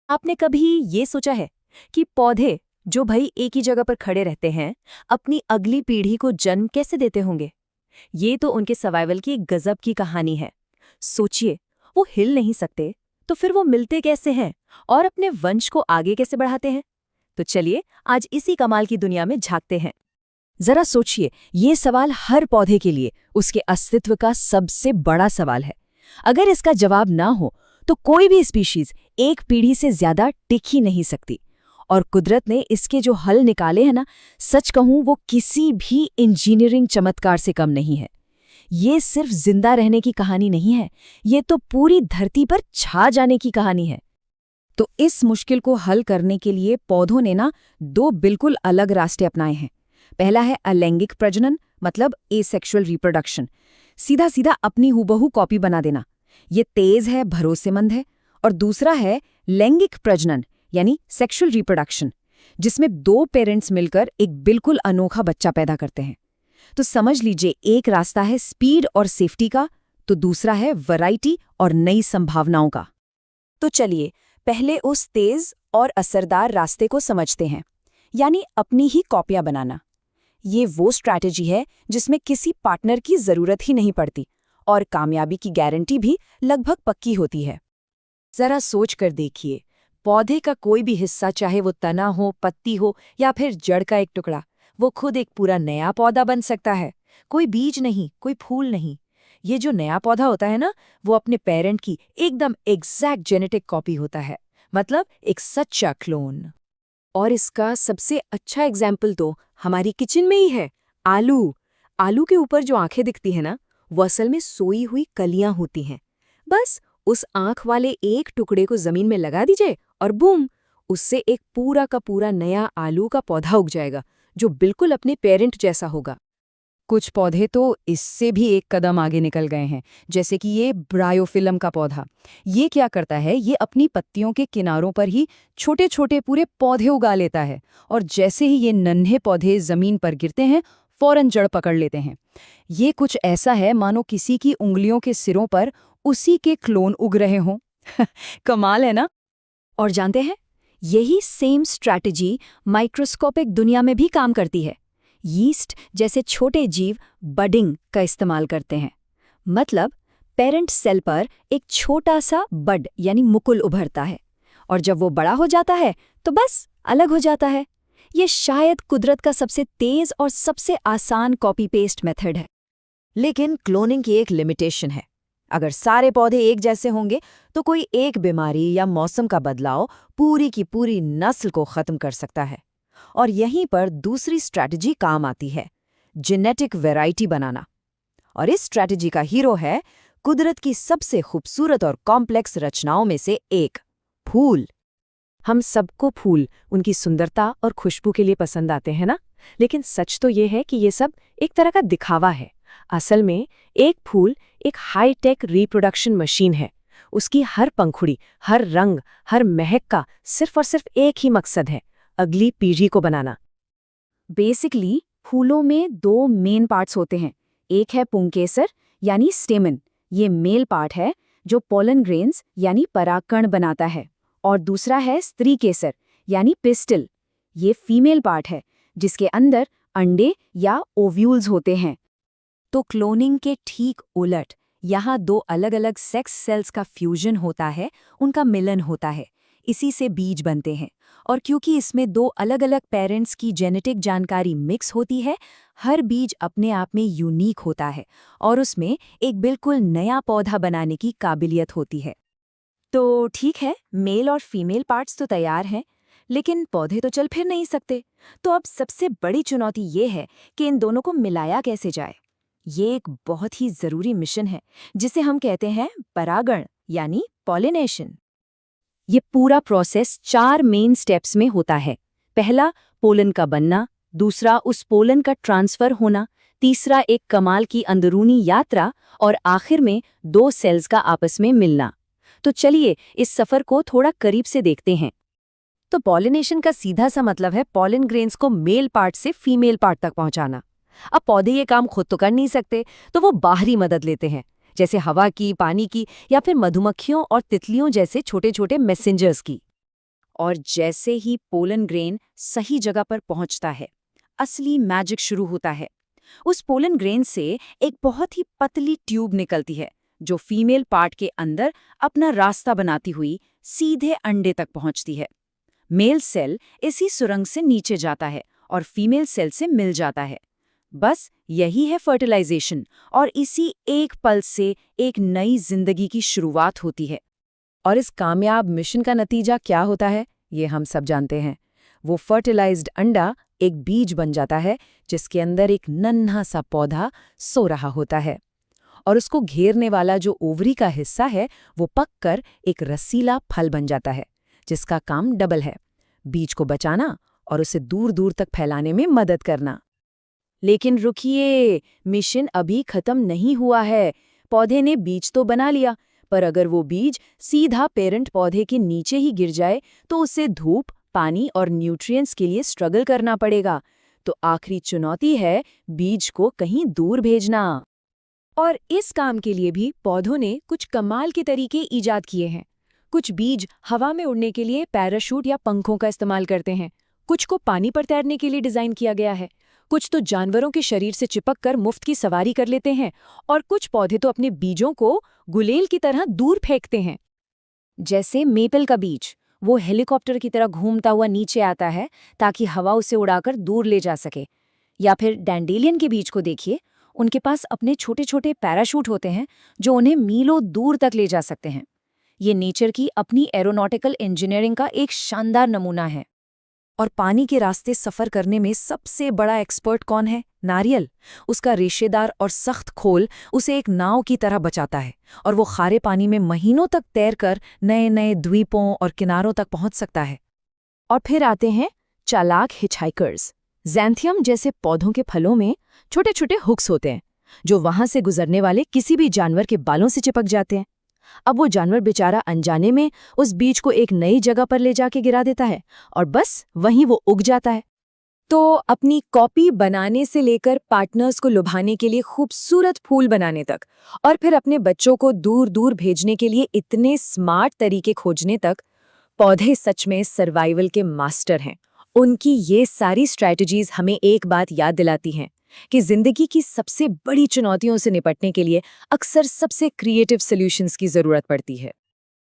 आपने कभी ये सोचा है कि पौधे जो भई एक ही जगह पर खड़े रहते हैं, अपनी अगली पीढ़ी को जन्म कैसे देते होंगे? ये तो उनके सर्वाइवल की एक गजब की कहानी है। सोचिए, वो हिल नहीं सकते, तो फिर वो मिलते कैसे हैं और अपने वंश को आगे कैसे बढ़ाते हैं? तो चलिए, आज इसी कमाल की दुनिया में झांकते हैं। जरा सोचिए, ये सवाल हर पौधे के लिए उसके अस्तित्व का सबसे बड़ा सवाल है। अगर इसका जवाब ना हो, तो कोई भी स्पीशीज एक पीढ़ी से ज्यादा टिक ही नहीं सकती। और कुदरत ने इसके जो हल निकाले हैं ना, सच कहूं वो किसी भी इंजीनियरिंग चमत्कार से कम नहीं है। ये सिर्फ जिंदा रहने की कहानी नहीं है, ये तो पूरी धरती पर छा जाने की कहानी है। तो इस मुश्किल को हल करने के लिए पौधों ने ना दो बिल्कुल अलग रास्ते अपनाए हैं। पहला है अलैंगिक प्रजनन, मतलब एसेक्सुअल रिप्रोडक्शन, सीधा सीधा अपनी हूबहू कॉपी बना देना। ये तेज है, भरोसेमंद है। और दूसरा है लैंगिक प्रजनन, यानी सेक्सुअल रिप्रोडक्शन, जिसमें दो पेरेंट्स मिलकर एक बिल्कुल अनोखा बच्चा पैदा करते हैं। तो समझ लीजिए, एक रास्ता है स्पीड और सेफ्टी का, तो दूसरा है वैरायटी और नई संभावनाओं का। तो चलिए, पहले उस तेज और असरदार रास्ते को समझते हैं, यानी अपनी ही कॉपियां बनाना। ये वो स्ट्रैटेजी है जिसमें किसी पार्टनर की जरूरत ही नहीं पड़ती और कामयाबी की गारंटी भी लगभग पक्की होती है। जरा सोच कर देखिए, पौधे का कोई भी हिस्सा, चाहे वो तना हो, पत्ती हो या फिर जड़ का एक टुकड़ा, वो खुद एक पूरा नया पौधा बन सकता है। कोई बीज नहीं, कोई फूल नहीं। ये जो नया पौधा होता है ना, वो अपने पेरेंट की एकदम एग्जैक्ट जेनेटिक कॉपी होता है, मतलब एक सच्चा क्लोन। और इसका सबसे अच्छा एग्जाम्पल तो हमारी किचन में ही है। आलू। आलू के ऊपर जो आंखें दिखती है ना, वो असल में सोई हुई कलियां होती हैं। बस उस आंख वाले एक टुकड़े को जमीन में लगा दीजिए और बूम, उससे एक पूरा का पूरा नया आलू का पौधा उग जाएगा, जो बिल्कुल अपने पेरेंट जैसा होगा। कुछ पौधे तो इससे भी एक कदम आगे निकल गए हैं, जैसे कि ये ब्रायोफिलम का पौधा। ये क्या करता है, ये अपनी पत्तियों के किनारों पर ही छोटे छोटे पूरे पौधे उगा लेता है, और जैसे ही ये नन्हे पौधे जमीन पर गिरते हैं, फौरन जड़ पकड़ लेते हैं। ये कुछ ऐसा है मानो किसी की उंगलियों के सिरों पर उसी के क्लोन उग रहे हों। कमाल है ना? और जानते हैं, यही सेम स्ट्रैटेजी माइक्रोस्कोपिक दुनिया में भी काम करती है। यीस्ट जैसे छोटे जीव बडिंग का इस्तेमाल करते हैं। मतलब पेरेंट सेल पर एक छोटा सा बड यानी मुकुल उभरता है, और जब वो बड़ा हो जाता है तो बस अलग हो जाता है। ये शायद कुदरत का सबसे तेज और सबसे आसान कॉपी पेस्ट मेथड है। लेकिन क्लोनिंग की एक लिमिटेशन है। अगर सारे पौधे एक जैसे होंगे तो कोई एक बीमारी या मौसम का बदलाव पूरी की पूरी नस्ल को खत्म कर सकता है। और यहीं पर दूसरी स्ट्रैटेजी काम आती है, जेनेटिक वैरायटी बनाना। और इस स्ट्रैटेजी का हीरो है कुदरत की सबसे खूबसूरत और कॉम्प्लेक्स रचनाओं में से एक, फूल। हम सबको फूल उनकी सुंदरता और खुशबू के लिए पसंद आते हैं ना, लेकिन सच तो ये है कि ये सब एक तरह का दिखावा है। असल में एक फूल एक हाई-टेक रिप्रोडक्शन मशीन है। उसकी हर पंखुड़ी, हर रंग, हर महक का सिर्फ और सिर्फ एक ही मकसद है, अगली पीढ़ी को बनाना। बेसिकली फूलों में दो मेन पार्ट्स होते हैं। एक है पुंकेसर यानी स्टेमन, ये मेल पार्ट है जो पोलन ग्रेन्स यानी परागकण बनाता है। और दूसरा है स्त्री केसर यानी पिस्टल, ये फीमेल पार्ट है जिसके अंदर अंडे या ओव्यूल्स होते हैं। तो क्लोनिंग के ठीक उलट, यहाँ दो अलग अलग सेक्स सेल्स का फ्यूजन होता है, उनका मिलन होता है, इसी से बीज बनते हैं। और क्योंकि इसमें दो अलग अलग पेरेंट्स की जेनेटिक जानकारी मिक्स होती है, हर बीज अपने आप में यूनिक होता है और उसमें एक बिल्कुल नया पौधा बनाने की काबिलियत होती है। तो ठीक है, मेल और फीमेल पार्ट्स तो तैयार हैं, लेकिन पौधे तो चल फिर नहीं सकते। तो अब सबसे बड़ी चुनौती ये है कि इन दोनों को मिलाया कैसे जाए। ये एक बहुत ही जरूरी मिशन है जिसे हम कहते हैं परागण यानी पॉलिनेशन। ये पूरा प्रोसेस 4 मेन स्टेप्स में होता है। पहला, पोलन का बनना। दूसरा, उस पोलन का ट्रांसफर होना। तीसरा, एक कमाल की अंदरूनी यात्रा। और आखिर में 2 सेल्स का आपस में मिलना। तो चलिए इस सफर को थोड़ा करीब से देखते हैं। तो पॉलिनेशन का सीधा सा मतलब है पॉलन ग्रेन्स को मेल पार्ट से फीमेल पार्ट तक पहुंचाना। अब पौधे ये काम खुद तो कर नहीं सकते, तो वो बाहरी मदद लेते हैं, जैसे हवा की, पानी की या फिर मधुमक्खियों और तितलियों जैसे छोटे छोटे मैसेंजर्स की। और जैसे ही पोलन ग्रेन सही जगह पर पहुंचता है, असली मैजिक शुरू होता है। उस पोलन ग्रेन से एक बहुत ही पतली ट्यूब निकलती है, जो फीमेल पार्ट के अंदर अपना रास्ता बनाती हुई सीधे अंडे तक पहुंचती है। मेल सेल इसी सुरंग से नीचे जाता है और फीमेल सेल से मिल जाता है। बस यही है फर्टिलाइजेशन, और इसी एक पल से एक नई जिंदगी की शुरुआत होती है। और इस कामयाब मिशन का नतीजा क्या होता है, ये हम सब जानते हैं। वो फर्टिलाइज्ड अंडा एक बीज बन जाता है, जिसके अंदर एक नन्हा सा पौधा सो रहा होता है, और उसको घेरने वाला जो ओवरी का हिस्सा है वो पककर एक रसीला फल बन जाता है, जिसका काम डबल है: बीज को बचाना और उसे दूर दूर तक फैलाने में मदद करना। लेकिन रुकिए, मिशन अभी खत्म नहीं हुआ है। पौधे ने बीज तो बना लिया, पर अगर वो बीज सीधा पेरेंट पौधे के नीचे ही गिर जाए तो उसे धूप, पानी और न्यूट्रिएंट्स के लिए स्ट्रगल करना पड़ेगा। तो आखिरी चुनौती है बीज को कहीं दूर भेजना। और इस काम के लिए भी पौधों ने कुछ कमाल के तरीके ईजाद किए हैं। कुछ बीज हवा में उड़ने के लिए पैराशूट या पंखों का इस्तेमाल करते हैं, कुछ को पानी पर तैरने के लिए डिजाइन किया गया है, कुछ तो जानवरों के शरीर से चिपक कर मुफ्त की सवारी कर लेते हैं, और कुछ पौधे तो अपने बीजों को गुलेल की तरह दूर फेंकते हैं। जैसे मेपल का बीज, वो हेलीकॉप्टर की तरह घूमता हुआ नीचे आता है ताकि हवा उसे उड़ाकर दूर ले जा सके। या फिर डैंडेलियन के बीज को देखिए, उनके पास अपने छोटे छोटे पैराशूट होते हैं जो उन्हें मीलों दूर तक ले जा सकते हैं। ये नेचर की अपनी एरोनॉटिकल इंजीनियरिंग का एक शानदार नमूना है। और पानी के रास्ते सफर करने में सबसे बड़ा एक्सपर्ट कौन है? नारियल। उसका रेशेदार और सख्त खोल उसे एक नाव की तरह बचाता है, और वो खारे पानी में महीनों तक तैरकर नए नए द्वीपों और किनारों तक पहुंच सकता है। और फिर आते हैं चालाक हिचहाइकर्स। ज़ैंथियम जैसे पौधों के फलों में छोटे छोटे हुक्स होते हैं, जो वहां से गुजरने वाले किसी भी जानवर के बालों से चिपक जाते हैं। अब वो जानवर बेचारा अनजाने में उस बीज को एक नई जगह पर ले जाके गिरा देता है, और बस वहीं वो उग जाता है। तो अपनी कॉपी बनाने से लेकर पार्टनर्स को लुभाने के लिए खूबसूरत फूल बनाने तक, और फिर अपने बच्चों को दूर दूर भेजने के लिए इतने स्मार्ट तरीके खोजने तक, पौधे सच में सर्वाइवल के मास्टर हैं। उनकी ये सारी स्ट्रैटेजीज हमें एक बात याद दिलाती हैं कि जिंदगी की सबसे बड़ी चुनौतियों से निपटने के लिए अक्सर सबसे क्रिएटिव सॉल्यूशंस की जरूरत पड़ती है।